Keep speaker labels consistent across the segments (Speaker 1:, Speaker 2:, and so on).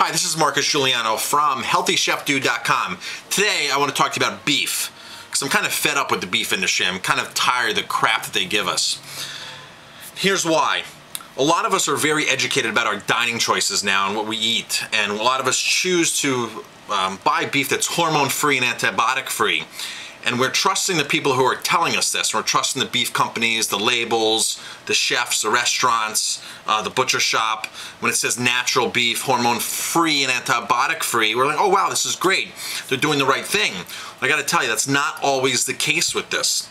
Speaker 1: Hi, this is Guiliano from HealthyChefDude.com. Today I want to talk to you about beef, because I'm kind of fed up with the beef industry. I'm kind of tired of the crap that they give us. Here's why. A lot of us are very educated about our dining choices now and what we eat, and a lot of us choose to buy beef that's hormone-free and antibiotic-free. And we're trusting the people who are telling us this. We're trusting the beef companies, the labels, the chefs, the restaurants, the butcher shop. When it says natural beef, hormone-free and antibiotic-free, we're like, oh wow, this is great. They're doing the right thing. I gotta tell you, that's not always the case with this.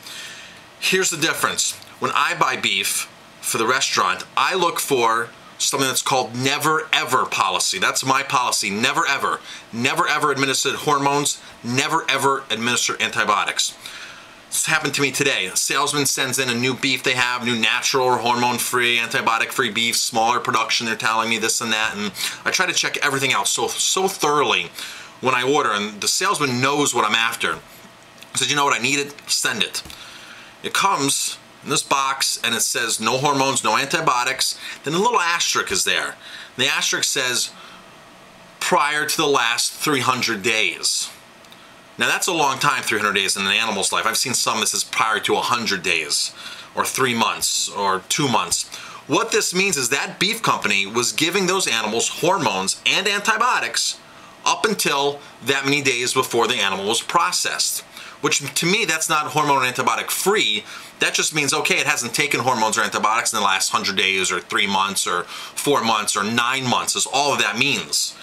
Speaker 1: Here's the difference. When I buy beef for the restaurant, I look for something that's called never ever policy. That's my policy, never ever. Never ever administer hormones, never ever administer antibiotics. This happened to me today. A salesman sends in a new beef they have, new natural or hormone-free, antibiotic-free beef, smaller production, they're telling me this and that, and I try to check everything out so thoroughly when I order, and the salesman knows what I'm after. He says, you know what, I need it, send it. It comes in this box and it says no hormones, no antibiotics. Then a little asterisk is there. The asterisk says prior to the last 300 days. Now that's a long time, 300 days in an animal's life. I've seen some that says prior to 100 days or 3 months or 2 months. What this means is that beef company was giving those animals hormones and antibiotics up until that many days before the animal was processed. Which to me, that's not hormone and antibiotic free. That just means, okay, it hasn't taken hormones or antibiotics in the last 100 days or 3 months or 4 months or 9 months is all of that means.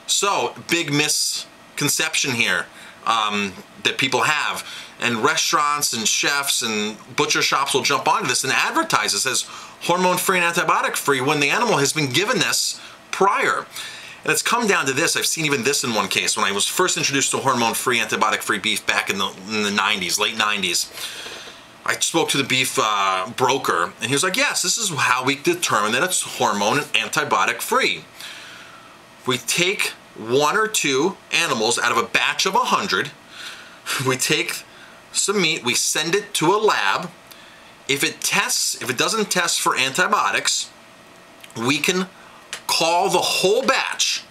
Speaker 1: So, big misconception here that people have. And restaurants and chefs and butcher shops will jump onto this and advertise it as hormone-free and antibiotic-free when the animal has been given this prior. And it's come down to this. I've seen even this in one case when I was first introduced to hormone-free, antibiotic-free beef back in the 90s, late 90s. I spoke to the beef broker, and he was like, yes, this is how we determine that it's hormone and antibiotic-free. We take 1 or 2 animals out of a batch of 100. We take some meat, we send it to a lab. If it doesn't test for antibiotics, we can call the whole batch,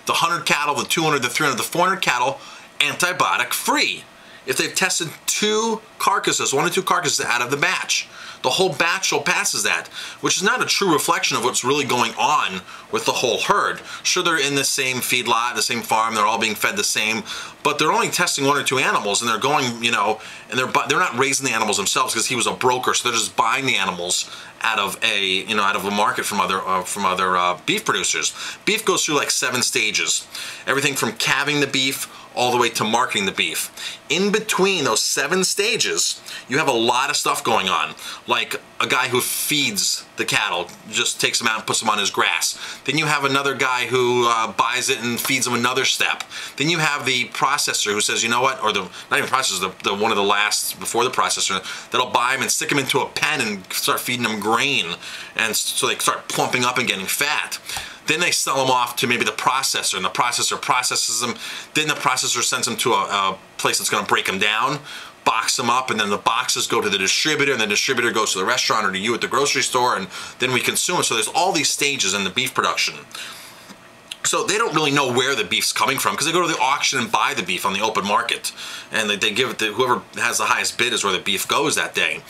Speaker 1: the 100 cattle, the 200, the 300, the 400 cattle, antibiotic-free. If they've tested 2 carcasses, 1 or 2 carcasses out of the batch, the whole batch will passes that, which is not a true reflection of what's really going on with the whole herd. Sure, they're in the same feedlot, the same farm, they're all being fed the same, but they're only testing 1 or 2 animals, and they're going, you know, and they're not raising the animals themselves because he was a broker, so they're just buying the animals out of a, you know, out of a market from other beef producers. Beef goes through like 7 stages, everything from calving the beef all the way to marketing the beef. In between those 7 stages, you have a lot of stuff going on, like a guy who feeds the cattle, just takes them out and puts them on his grass. Then you have another guy who buys it and feeds them another step. Then you have the processor who says, you know what, or the, not even processor, the one of the last before the processor, that'll buy them and stick them into a pen and start feeding them grain, and so they start plumping up and getting fat. Then they sell them off to maybe the processor, and the processor processes them. Then the processor sends them to a place that's going to break them down, box them up, and then the boxes go to the distributor, and the distributor goes to the restaurant or to you at the grocery store, and then we consume it. So there's all these stages in the beef production. So they don't really know where the beef's coming from because they go to the auction and buy the beef on the open market, and they give it to whoever has the highest bid is where the beef goes that day.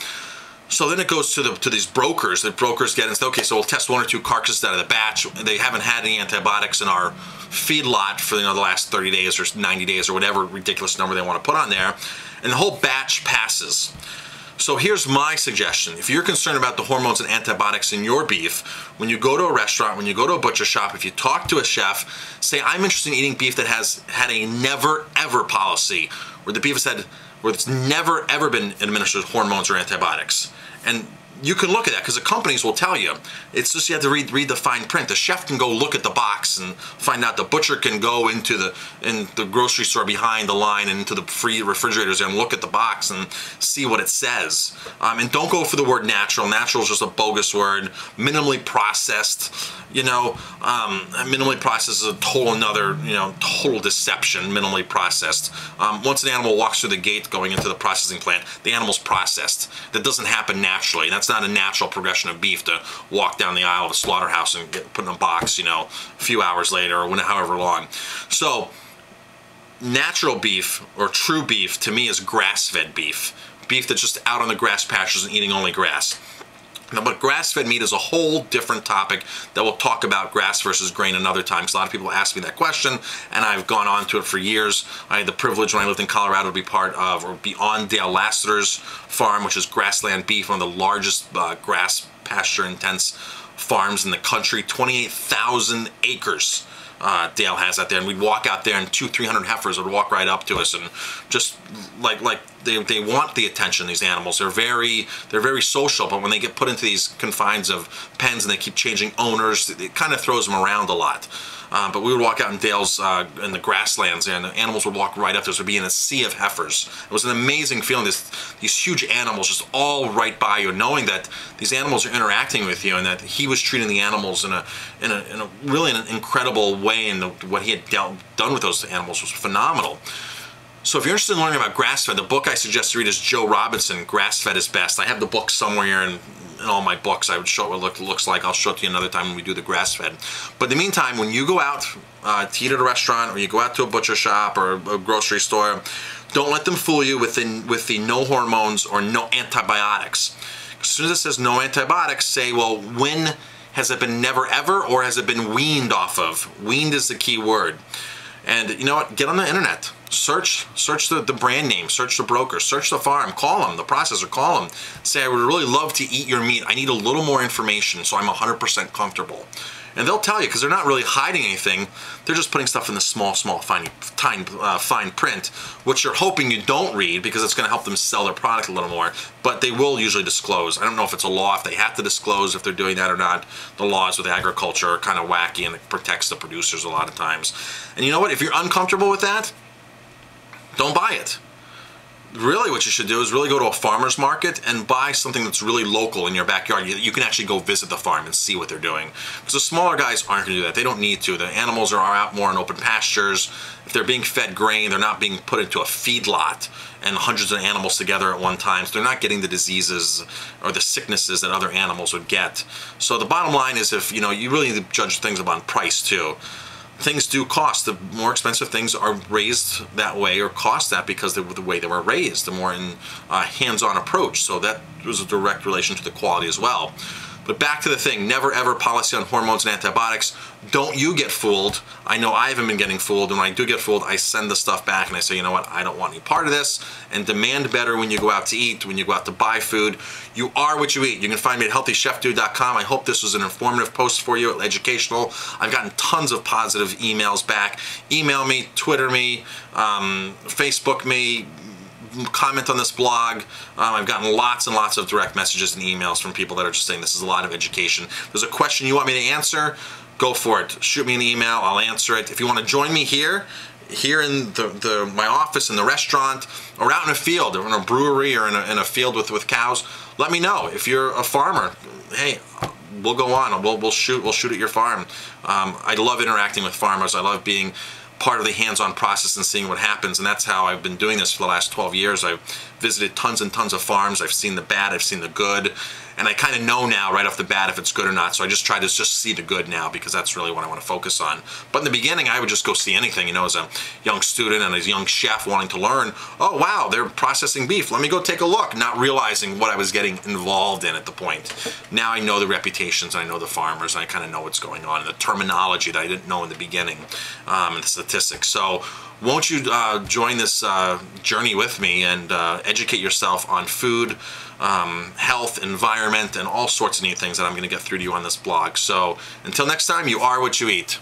Speaker 1: So then it goes to these brokers. The brokers get and say, okay, so we'll test 1 or 2 carcasses out of the batch. They haven't had any antibiotics in our feedlot for, you know, the last 30 days or 90 days or whatever ridiculous number they want to put on there, and the whole batch passes. So here's my suggestion. If you're concerned about the hormones and antibiotics in your beef, when you go to a restaurant, when you go to a butcher shop, if you talk to a chef, say, I'm interested in eating beef that has had a never ever policy, where the beef has had, where it's never ever been administered hormones or antibiotics. And you can look at that because the companies will tell you. It's just you have to read the fine print. The chef can go look at the box and find out. The butcher can go into the grocery store behind the line and into the free refrigerators and look at the box and see what it says. And don't go for the word natural. Natural is just a bogus word. Minimally processed, you know, minimally processed is a total another, you know, total deception. Minimally processed. Once an animal walks through the gate going into the processing plant, the animal's processed. That doesn't happen naturally. That's not a natural progression of beef to walk down the aisle of a slaughterhouse and get put in a box, you know, a few hours later or however long. So natural beef or true beef to me is grass-fed beef. Beef that's just out on the grass pastures and eating only grass. Now, but grass-fed meat is a whole different topic that we'll talk about, grass versus grain, another time. Because a lot of people ask me that question, and I've gone on to it for years. I had the privilege when I lived in Colorado to be part of, or be on Dale Lassiter's farm, which is grassland beef, one of the largest grass pasture intense farms in the country. 28,000 acres. Dale has out there, and we'd walk out there and 200-300 heifers would walk right up to us, and just like they want the attention. These animals, they're very social, but when they get put into these confines of pens and they keep changing owners, it kind of throws them around a lot. But we would walk out in Dale's in the grasslands, and the animals would walk right up to us. Would be in a sea of heifers. It was an amazing feeling. These huge animals just all right by you, knowing that these animals are interacting with you, and that he was treating the animals in a really an incredible way, and what he had done with those animals was phenomenal. So if you're interested in learning about grass-fed, the book I suggest you read is Joe Robinson, Grass-Fed is Best. I have the book somewhere in all my books. I would show what it looks like. I'll show it to you another time when we do the grass-fed. But in the meantime, when you go out to eat at a restaurant, or you go out to a butcher shop or a grocery store, don't let them fool you with the no hormones or no antibiotics. As soon as it says no antibiotics, say, well, when has it been never ever, or has it been weaned off of? Weaned is the key word. And you know what? Get on the internet. Search the brand name, search the broker, search the farm, call them, the processor, call them. Say, I would really love to eat your meat. I need a little more information so I'm 100% comfortable. And they'll tell you, because they're not really hiding anything. They're just putting stuff in the small fine print, which you're hoping you don't read because it's going to help them sell their product a little more. But they will usually disclose. I don't know if it's a law, if they have to disclose if they're doing that or not. The laws with agriculture are kind of wacky, and it protects the producers a lot of times. And you know what? If you're uncomfortable with that, don't buy it. Really what you should do is really go to a farmer's market and buy something that's really local in your backyard. You can actually go visit the farm and see what they're doing. Because the smaller guys aren't going to do that. They don't need to. The animals are out more in open pastures. If they're being fed grain, they're not being put into a feedlot and hundreds of animals together at one time. So they're not getting the diseases or the sicknesses that other animals would get. So the bottom line is, if you really need to judge things about price too. Things do cost. The more expensive things are raised that way, or cost that because of the way they were raised, the more in hands-on approach. So that was a direct relation to the quality as well. But back to the thing, never ever policy on hormones and antibiotics. Don't you get fooled. I know I haven't been getting fooled, and when I do get fooled, I send the stuff back and I say, you know what, I don't want any part of this, and demand better when you go out to eat, when you go out to buy food. You are what you eat. You can find me at healthychefdude.com. I hope this was an informative post for you, educational. I've gotten tons of positive emails back. Email me, Twitter me, Facebook me, comment on this blog. I've gotten lots and lots of direct messages and emails from people that are just saying this is a lot of education. If there's a question you want me to answer, go for it. Shoot me an email, I'll answer it. If you want to join me here in my office, in the restaurant, or out in a field, or in a brewery, or in a field with cows, let me know. If you're a farmer, hey, we'll go on. We'll shoot at your farm. I love interacting with farmers. I love being part of the hands-on process and seeing what happens, and that's how I've been doing this for the last 12 years. I've visited tons and tons of farms. I've seen the bad, I've seen the good, and I kind of know now right off the bat if it's good or not. So I just try to just see the good now, because that's really what I want to focus on. But in the beginning, I would just go see anything, as a young student and as a young chef wanting to learn. Oh wow, they're processing beef, let me go take a look, not realizing what I was getting involved in at the point. Now I know the reputations, and I know the farmers, and I kind of know what's going on, and the terminology that I didn't know in the beginning, and the statistics. So won't you join this journey with me and educate yourself on food, health, environment, and all sorts of neat things that I'm going to get through to you on this blog. So until next time, you are what you eat.